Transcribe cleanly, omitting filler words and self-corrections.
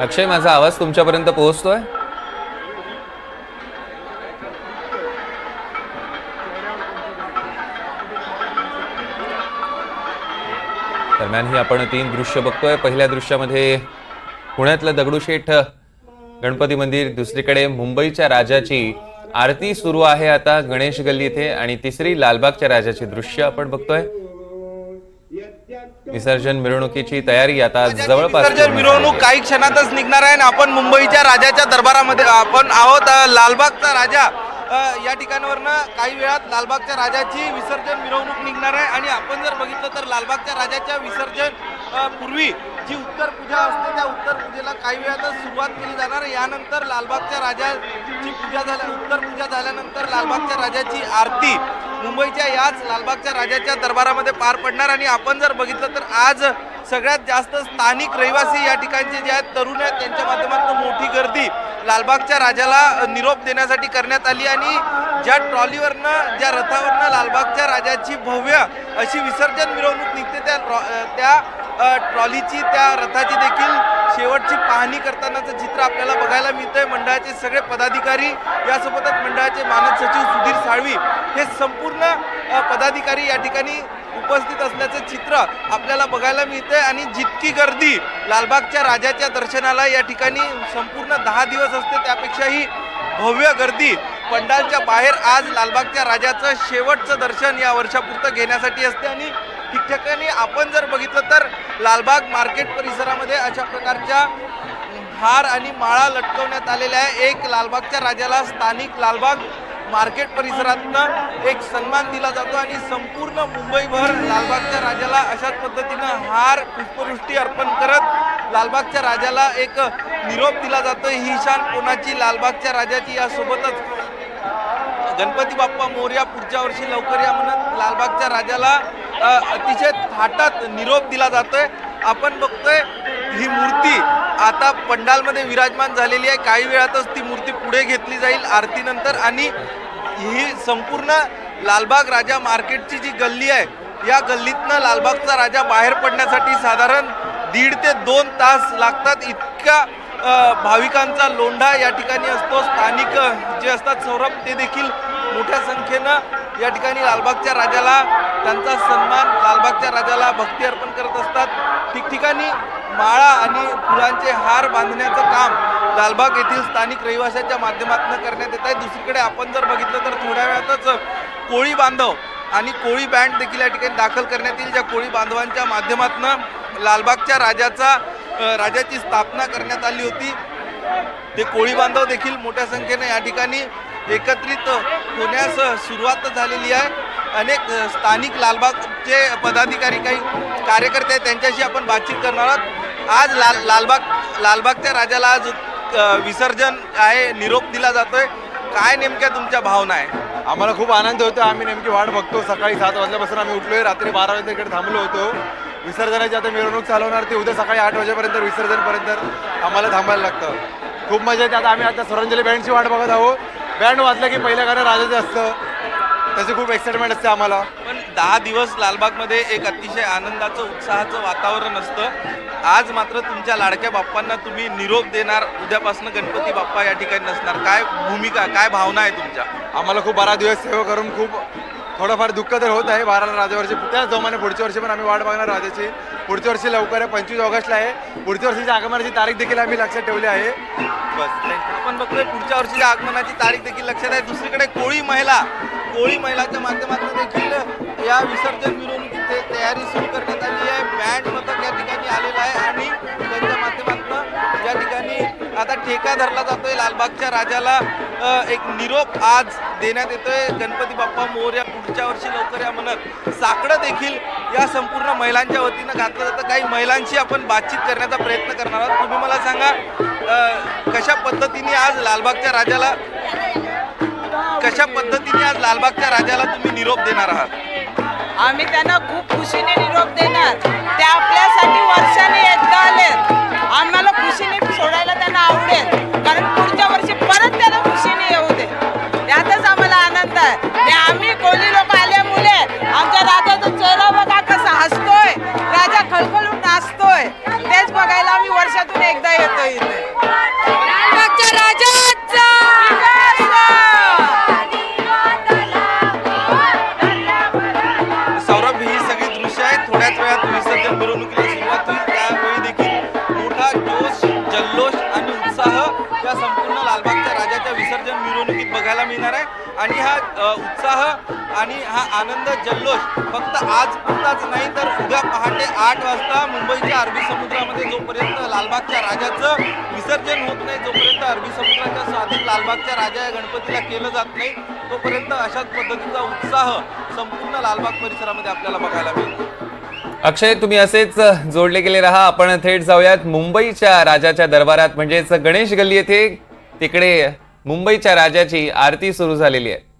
अक्षय, माझा आवाज तुमच्यापर्यंत पोहोचतोय? दरम्यान ही आपण 3 दृश्य बघतोय। पहिल्या दृश्यामध्ये पुण्यातलं दगडूशेठ गणपती मंदिर, दुसरीकडे मुंबईच्या राजाची आरती सुरू आहे आता गणेश गल्ली इथे, आणि तिसरी लालबागच्या राजाची दृश्य आपण बघतोय। विसर्जन मिरवणुकीची तयारी आता जवळपास विसर्जन मिरवणूक काही क्षणातच निघणार आहे। आपण मुंबईच्या राजाच्या दरबारामध्ये आपण आहोत। लालबागचा राजा या ठिकाणावरनं काही वेळात लालबागच्या राजाची विसर्जन मिरवणूक निघणार आहे। आणि आपण जर बघितलं तर लालबागच्या राजाच्या विसर्जन पूर्वी जी उत्तर पूजा असते त्या उत्तर पूजेला काही वेळातच सुरुवात केली जाणार। यानंतर लालबागच्या राजाची उत्तर पूजा झाल्यानंतर लालबागच्या राजाची आरती मुंबईच्या याच लालबागच्या राजाच्या दरबारामध्ये पार पडणार। आणि आपण जर बघितलं तर आज सगळ्यात जास्त स्थानिक रहिवासी या ठिकाणचे जे आहेत तरुण आहेत त्यांच्या माध्यमातून मोठी गर्दी लालबागच्या राजाला निरोप देण्यासाठी करण्यात आली। आणि ज्या ट्रॉलीवरनं ज्या रथावरनं लालबागच्या राजाची भव्य अशी विसर्जन मिरवणूक निघते त्या ट्रॉलीची त्या रथाची देखील शेवटची पाहणी करतानाचं चित्र आपल्याला बघायला मिळतंय। मंडळाचे सगळे पदाधिकारी यासोबतच मंडळाचे मानद सचिव सुधीर साळवी हे संपूर्ण पदाधिकारी या ठिकाणी उपस्थित असल्याचं चित्र आपल्याला बघायला मिळतंय। आणि जितकी गर्दी लालबागच्या राजाच्या दर्शनाला या ठिकाणी संपूर्ण 10 दिवस असते त्यापेक्षाही भव्य गर्दी पंडालच्या बाहेर आज लालबागच्या राजाचं शेवटचं दर्शन या वर्षापुरतं घेण्यासाठी असते। आणि ठिकठिकाणी आपण जर बघितलं तर लालबाग मार्केट परिसरामध्ये अशा प्रकारच्या हार आणि माळा लटकवण्यात आलेल्या आहे। एक लालबागच्या राजाला स्थानिक लालबाग मार्केट परिसरातनं एक सन्मान दिला जातो आणि संपूर्ण मुंबईभर लालबागच्या राजाला अशाच पद्धतीनं हार पुष्पवृष्टी अर्पण करत लालबागच्या राजाला एक निरोप दिला जातो। ही शान कोणाची? लालबागच्या राजाची। यासोबतच गणपती बाप्पा मोरया पुढच्या वर्षी लवकर या म्हणत लालबागच्या राजाला अतिशय थाटात निरोप दिला जातोय। आपण बघतोय ही मूर्ती आता पंडालमध्ये विराजमान झालेली आहे। काही वेळातच ती मूर्ती पुढे घेतली जाईल आरतीनंतर। आणि ही संपूर्ण लालबाग राजा मार्केटची जी गल्ली आहे या गल्लीतनं लालबागचा राजा बाहेर पडण्यासाठी साधारण 1.5 ते 2 तास लागतात। इतका भाविकांचा लोंढा या ठिकाणी असतो। स्थानिक जे असतात सौरभ ते देखील मोठ्या संख्येनं या ठिकाणी लालबागच्या राजाला त्यांचा सन्मान लालबागच्या राजाला भक्ती अर्पण करत असतात। ठिकठिकाणी माळा आणि फुलांचे हार बांधण्याचं काम लालबाग येथील स्थानिक रहिवाशांच्या माध्यमातून करण्यात येत आहे। दुसरीकडे आपण जर बघितलं तर थोड्या वेळातच कोळी बांधव आणि कोळी बँड देखील या ठिकाणी दाखल करण्यात येईल। ज्या कोळी बांधवांच्या माध्यमातून लालबागच्या राजाची स्थापना करण्यात आली होती ते कोळी बांधव देखील मोठ्या संख्येने या ठिकाणी एकत्रित होण्यास सुरुवात झालेली आहे। अनेक स्थानिक लालबागचे पदाधिकारी काही कार्यकर्ते आहेत त्यांच्याशी आपण बातचीत करणार आहोत। आज लालबागच्या राजाला आज विसर्जन आहे, निरोप दिला जातोय, काय नेमक्या तुमच्या भावना आहे? आम्हाला खूप आनंद होतो। आम्ही नेमकी वाट बघतो। सकाळी 7 वाजल्यापासून आम्ही उठलोय, रात्री 12 वाजता इकडे थांबलो होतो। विसर्जनाची आता मिरवणूक चालवणार ती उद्या सकाळी 8 वाजेपर्यंत विसर्जनपर्यंत आम्हाला थांबायला लागतं। खूप मजा येते। आता आम्ही आता स्वरांजली बँडची वाट बघत आहोत। बँड वाजलं की पहिलं गाणं राजाचं असतं, त्याची खूप एक्साइटमेंट असते आम्हाला। पण 10 दिवस लालबागमध्ये एक अतिशय आनंदाचं उत्साहाचं वातावरण असतं। आज मात्र तुमच्या लाडक्या बाप्पांना तुम्ही निरोप देणार, उद्यापासून गणपती बाप्पा या ठिकाणी नसणार, काय भूमिका काय भावना आहे तुमच्या? आम्हाला खूप 12 दिवस सेवा करून खूप थोडंफार दुःख तर होत आहे। 12 राजावर्षी त्याच जोमाने पुढच्या वर्षी पण आम्ही वाट बघणार राजाची। पुढच्या वर्षी लवकर आहे, 25 ऑगस्टला आहे। पुढच्या वर्षीच्या आगमनाची तारीख देखील आम्ही लक्षात ठेवली आहे। बस आपण बघतोय पुढच्या वर्षीच्या आगमनाची तारीख देखील लक्षात आहे। दुसरीकडे कोळी महिलाच्या माध्यमातून देखील या विसर्जन मिरवणुकीची तयारी सुरू करण्यात आली आहे। बँड पथक या ठिकाणी आलेलं आहे आणि त्यांच्या माध्यमातून या ठिकाणी आता ठेका धरला जातोय। लालबागच्या राजाला एक निरोप आज देण्यात येतोय। गणपती बाप्पा मोरया पुढच्या वर्षी लवकर या म्हणत साकडं देखील या संपूर्ण महिलांच्या वतीनं घातलं जातं। काही महिलांशी आपण बातचीत करण्याचा प्रयत्न करणार आहोत। तुम्ही मला सांगा कशा पद्धतीने आज लालबागच्या राजाला तुम्ही निरोप देणार आहात? आम्ही त्यांना खूप खुशीने निरोप देणार। ते आपल्यासाठी वर्षाने एकदा आले, आम्हाला खुशीने सोडायला त्यांना आवडेल, कारण पुढच्या वर्षी परत त्यांना खुशीने येऊ दे, यातच आम्हाला आनंद आहे। आणि आम्ही कोळी लोक आल्यामुळे आमच्या राजाचा चेहरा बघा कसा हसतोय, राजा खळखळून नाचतोय, तेच बघायला आम्ही वर्षातून एकदा येतो। इथे लालबागच्या राजाचा सौरभ, ही सगळी दृश्य आहेत. थोड्याच वेळात विसर्जन मिरवणुकीला सुरुवात होईल. त्यावेळी देखील मोठा जोश, जल्लोष आणि उत्साह या संपूर्ण लालबागच्या राजाच्या विसर्जन मिरवणुकीत बघायला मिळणार आहे. आणि हा उत्साह आणि हा आनंद, जल्लोष फक्त आज पुरताच नाही तर उद्या पहाटे 8 वाजता मुंबईच्या अरबी समुद्रामध्ये जोपर्यंत लालबागच्या राजाचं विसर्जन होत नाही, जोपर्यंत अरबी समुद्राच्या स्वाधीन लालबागच्या राजा या गणपतीला केलं जात नाही, तोपर्यंत अशाच पद्धतीचा उत्साह संपूर्ण लालबाग परिसरामध्ये आपल्याला बघायला मिळतो. अक्षय, तुम्ही असेच जोडले गेले राहा. आपण थेट जाऊयात मुंबईच्या राजाच्या दरबारात, म्हणजेच गणेश गल्ली येथे. तिकडे मुंबईच्या राजाची आरती सुरू झालेली आहे.